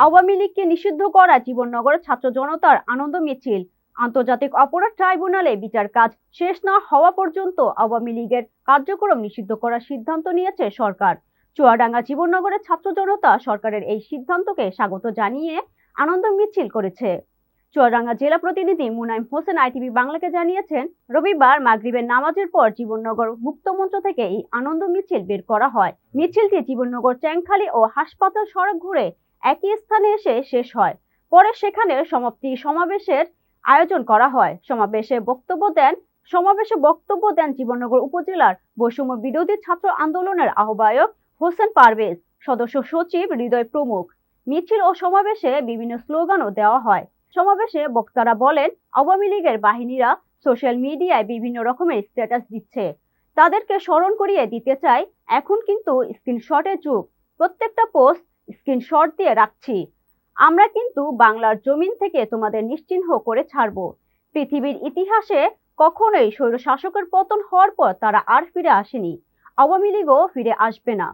আওয়ামী লীগকে নিষিদ্ধ করা জীবননগর ছাত্র জনতার আনন্দ মিছিল। আন্তর্জাতিক অপরাধ ট্রাইব্যুনালে বিচার কাজ শেষ না হওয়া পর্যন্ত আওয়ামী লীগের কার্যক্রম নিষিদ্ধ করার সিদ্ধান্ত নিয়েছে সরকার। চুয়াডাঙ্গা জীবননগরের ছাত্র জনতা সরকারের এই সিদ্ধান্তকে স্বাগত জানিয়ে আনন্দ মিছিল করেছে। চুয়াডাঙ্গা জেলা প্রতিনিধি মুনাইম হোসেন আইটিভি বাংলাকে জানিয়েছেন, রবিবার মাগরিবের নামাজের পর জীবননগর মুক্ত মঞ্চ থেকে এই আনন্দ মিছিল বের করা হয়। মিছিলটি জীবননগর চ্যাংখালী ও হাসপাতাল সড়ক ঘুরে একই স্থানে এসে শেষ হয়। পরে সেখানে সমাপ্তি সমাবেশের আয়োজন করা হয়। সমাবেশে বক্তব্য দেন জীবননগর উপজেলার বৈষম্য বিরোধী ছাত্র আন্দোলনের আহ্বায়ক হোসেন পারভেজ, সদস্য সচিব হৃদয় প্রমুখ। মিছিল ও সমাবেশে বিভিন্ন স্লোগানও দেওয়া হয়। সমাবেশে বক্তারা বলেন, আওয়ামী লীগের বাহিনীরা সোশ্যাল মিডিয়ায় বিভিন্ন রকমের স্ট্যাটাস দিচ্ছে। তাদেরকে স্মরণ করিয়ে দিতে চাই, এখন কিন্তু স্ক্রিনশটের যুগ। প্রত্যেকটা পোস্ট স্ক্রিনশট দিয়ে রাখছি। আমরা কিন্তু বাংলার জমিন থেকে তোমাদের নিশ্চিহ্ন করে ছাড়বো। পৃথিবীর ইতিহাসে কখনোই স্বৈর শাসকের পতন হওয়ার পর তারা আর ফিরে আসেনি। আওয়ামী লীগও ফিরে আসবে না।